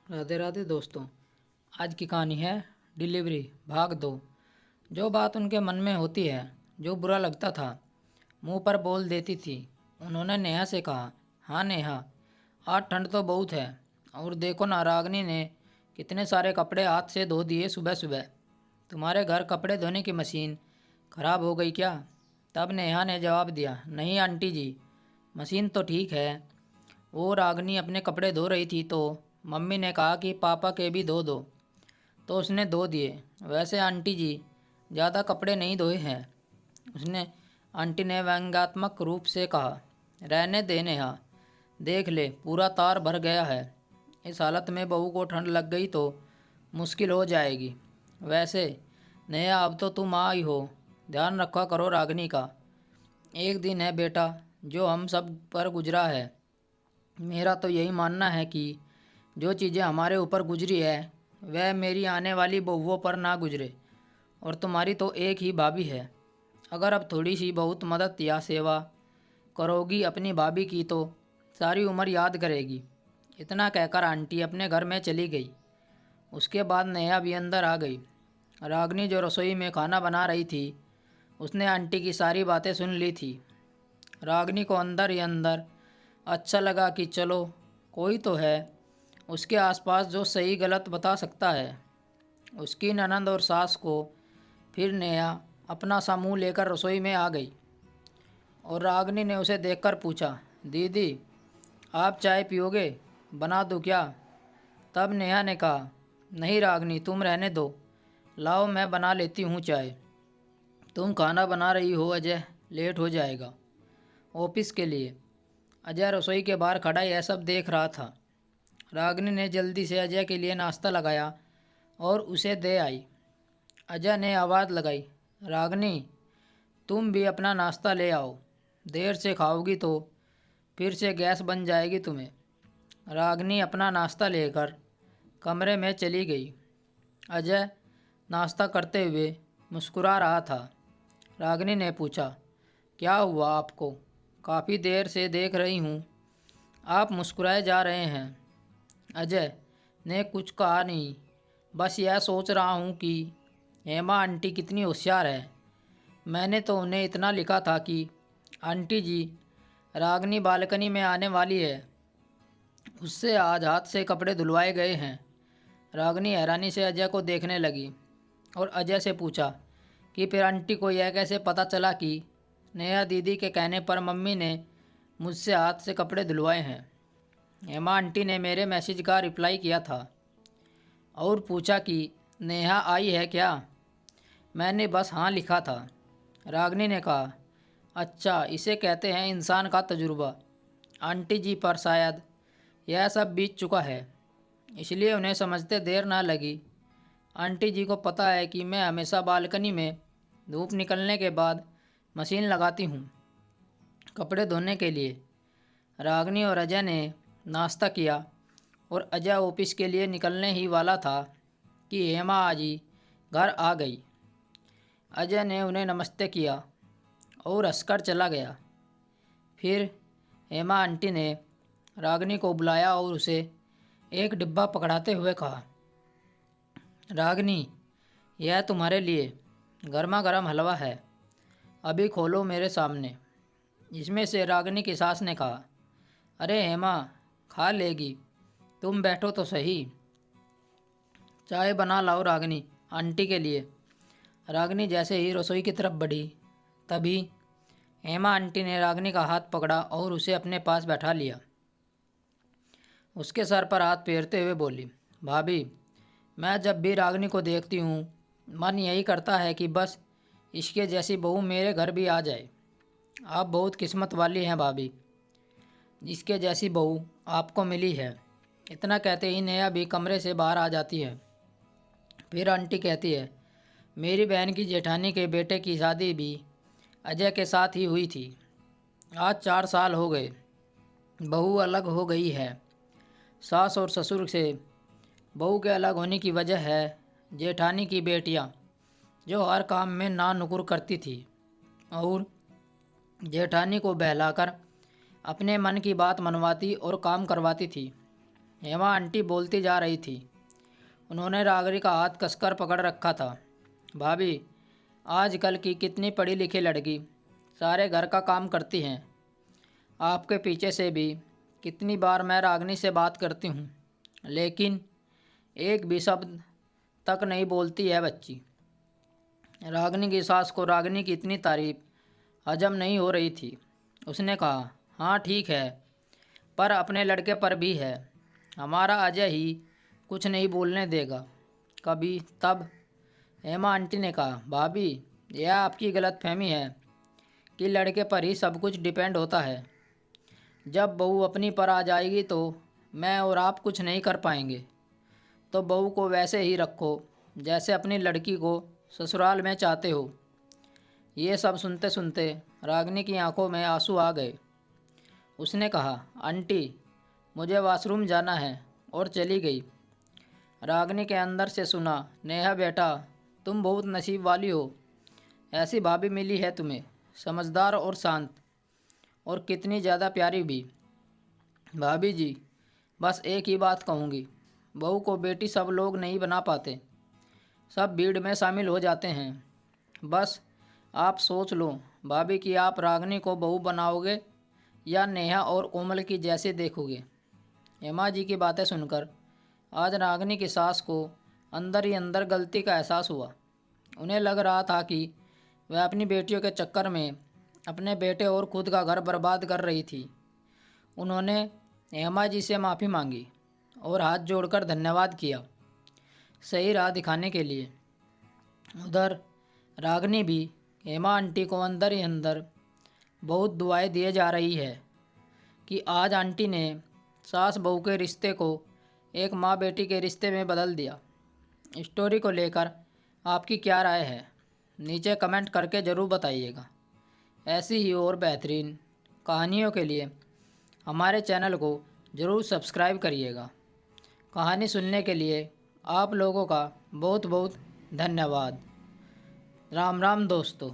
राधे राधे दोस्तों। आज की कहानी है डिलीवरी भाग 2। जो बात उनके मन में होती है, जो बुरा लगता था, मुंह पर बोल देती थी। उन्होंने नेहा से कहा, हाँ नेहा, आज ठंड तो बहुत है। और देखो ना, रागनी ने कितने सारे कपड़े हाथ से धो दिए सुबह सुबह। तुम्हारे घर कपड़े धोने की मशीन खराब हो गई क्या? तब नेहा ने जवाब दिया, नहीं आंटी जी, मशीन तो ठीक है। वो रागनी अपने कपड़े धो रही थी तो मम्मी ने कहा कि पापा के भी धो दो, तो उसने धो दिए। वैसे आंटी जी, ज़्यादा कपड़े नहीं धोए हैं, उसने आंटी ने व्यंग्यात्मक रूप से कहा। रहने दे नेहा, देख ले पूरा तार भर गया है। इस हालत में बहू को ठंड लग गई तो मुश्किल हो जाएगी। वैसे नेहा, अब तो तुम आई हो, ध्यान रखा करो रागनी का। एक दिन है बेटा जो हम सब पर गुजरा है। मेरा तो यही मानना है कि जो चीज़ें हमारे ऊपर गुजरी है वह मेरी आने वाली बहुओं पर ना गुजरे। और तुम्हारी तो एक ही भाभी है। अगर अब थोड़ी सी बहुत मदद या सेवा करोगी अपनी भाभी की तो सारी उम्र याद करेगी। इतना कहकर आंटी अपने घर में चली गई। उसके बाद नेहा भी अंदर आ गई। रागनी जो रसोई में खाना बना रही थी, उसने आंटी की सारी बातें सुन ली थी। रागनी को अंदर ही अंदर अच्छा लगा कि चलो, कोई तो है उसके आसपास जो सही गलत बता सकता है। उसकी ननंद और सास को फिर नेहा अपना सा मुँह लेकर रसोई में आ गई और रागनी ने उसे देखकर पूछा, दीदी आप चाय पियोगे? बना दूँ क्या? तब नेहा ने कहा, नहीं रागनी, तुम रहने दो, लाओ मैं बना लेती हूँ चाय। तुम खाना बना रही हो अजय, लेट हो जाएगा ऑफिस के लिए। अजय रसोई के बाहर खड़ा यह सब देख रहा था। रागनी ने जल्दी से अजय के लिए नाश्ता लगाया और उसे दे आई। अजय ने आवाज़ लगाई, रागनी तुम भी अपना नाश्ता ले आओ, देर से खाओगी तो फिर से गैस बन जाएगी तुम्हें। रागनी अपना नाश्ता लेकर कमरे में चली गई। अजय नाश्ता करते हुए मुस्कुरा रहा था। रागनी ने पूछा, क्या हुआ आपको? काफ़ी देर से देख रही हूँ, आप मुस्कुराए जा रहे हैं। अजय ने कुछ कहा नहीं, बस यह सोच रहा हूँ कि हेमा आंटी कितनी होशियार है। मैंने तो उन्हें इतना लिखा था कि आंटी जी, रागनी बालकनी में आने वाली है, उससे आज हाथ से कपड़े धुलवाए गए हैं। रागनी हैरानी से अजय को देखने लगी और अजय से पूछा कि फिर आंटी को यह कैसे पता चला कि नेहा दीदी के कहने पर मम्मी ने मुझसे हाथ से कपड़े धुलवाए हैं। हेमा आंटी ने मेरे मैसेज का रिप्लाई किया था और पूछा कि नेहा आई है क्या? मैंने बस हाँ लिखा था। रागनी ने कहा, अच्छा, इसे कहते हैं इंसान का तजुर्बा। आंटी जी पर शायद यह सब बीत चुका है, इसलिए उन्हें समझते देर ना लगी। आंटी जी को पता है कि मैं हमेशा बालकनी में धूप निकलने के बाद मशीन लगाती हूँ कपड़े धोने के लिए। रागनी और अजय ने नाश्ता किया और अजय ऑफिस के लिए निकलने ही वाला था कि हेमा आजी घर आ गई। अजय ने उन्हें नमस्ते किया और हंसकर चला गया। फिर हेमा आंटी ने रागनी को बुलाया और उसे एक डिब्बा पकड़ाते हुए कहा, रागनी, यह तुम्हारे लिए गर्मा गर्म हलवा है, अभी खोलो मेरे सामने। इसमें से रागनी की सास ने कहा, अरे हेमा, खा लेगी, तुम बैठो तो सही। चाय बना लाओ रागनी, आंटी के लिए। रागनी जैसे ही रसोई की तरफ बढ़ी, तभी हेमा आंटी ने रागनी का हाथ पकड़ा और उसे अपने पास बैठा लिया। उसके सर पर हाथ फेरते हुए बोली, भाभी, मैं जब भी रागनी को देखती हूँ मन यही करता है कि बस इसके जैसी बहू मेरे घर भी आ जाए। आप बहुत किस्मत वाली हैं भाभी, इसके जैसी बहू आपको मिली है। इतना कहते ही नेहा भी कमरे से बाहर आ जाती है। फिर आंटी कहती है, मेरी बहन की जेठानी के बेटे की शादी भी अजय के साथ ही हुई थी। आज 4 साल हो गए, बहू अलग हो गई है। सास और ससुर से बहू के अलग होने की वजह है जेठानी की बेटियां, जो हर काम में ना नुकुर करती थी और जेठानी को बहलाकर अपने मन की बात मनवाती और काम करवाती थी। हेमा आंटी बोलती जा रही थी। उन्होंने रागनी का हाथ कसकर पकड़ रखा था। भाभी, आजकल की कितनी पढ़ी लिखी लड़की सारे घर का काम करती हैं। आपके पीछे से भी कितनी बार मैं रागनी से बात करती हूँ, लेकिन एक भी शब्द तक नहीं बोलती है बच्ची। रागनी की सास को रागनी की इतनी तारीफ हजम नहीं हो रही थी। उसने कहा, हाँ ठीक है, पर अपने लड़के पर भी है। हमारा अजय ही कुछ नहीं बोलने देगा कभी तब। हेमा आंटी ने कहा, भाभी, यह आपकी गलतफहमी है कि लड़के पर ही सब कुछ डिपेंड होता है। जब बहू अपनी पर आ जाएगी तो मैं और आप कुछ नहीं कर पाएंगे। तो बहू को वैसे ही रखो जैसे अपनी लड़की को ससुराल में चाहते हो। ये सब सुनते सुनते रागनी की आंखों में आंसू आ गए। उसने कहा, आंटी, मुझे वॉशरूम जाना है, और चली गई। रागनी के अंदर से सुना, नेहा बेटा, तुम बहुत नसीब वाली हो। ऐसी भाभी मिली है तुम्हें, समझदार और शांत, और कितनी ज़्यादा प्यारी भी। भाभी जी, बस एक ही बात कहूँगी, बहू को बेटी सब लोग नहीं बना पाते, सब भीड़ में शामिल हो जाते हैं। बस आप सोच लो भाभी कि आप रागनी को बहू बनाओगे या नेहा और कोमल की जैसे देखोगे। हेमा जी की बातें सुनकर आज रागनी की सास को अंदर ही अंदर गलती का एहसास हुआ। उन्हें लग रहा था कि वह अपनी बेटियों के चक्कर में अपने बेटे और खुद का घर बर्बाद कर रही थी। उन्होंने हेमा जी से माफ़ी मांगी और हाथ जोड़कर धन्यवाद किया, सही राह दिखाने के लिए। उधर रागनी भी हेमा आंटी को अंदर ही अंदर बहुत दुआएं दिए जा रही है कि आज आंटी ने सास बहू के रिश्ते को एक माँ बेटी के रिश्ते में बदल दिया। स्टोरी को लेकर आपकी क्या राय है, नीचे कमेंट करके ज़रूर बताइएगा। ऐसी ही और बेहतरीन कहानियों के लिए हमारे चैनल को ज़रूर सब्सक्राइब करिएगा। कहानी सुनने के लिए आप लोगों का बहुत बहुत धन्यवाद। राम राम दोस्तों।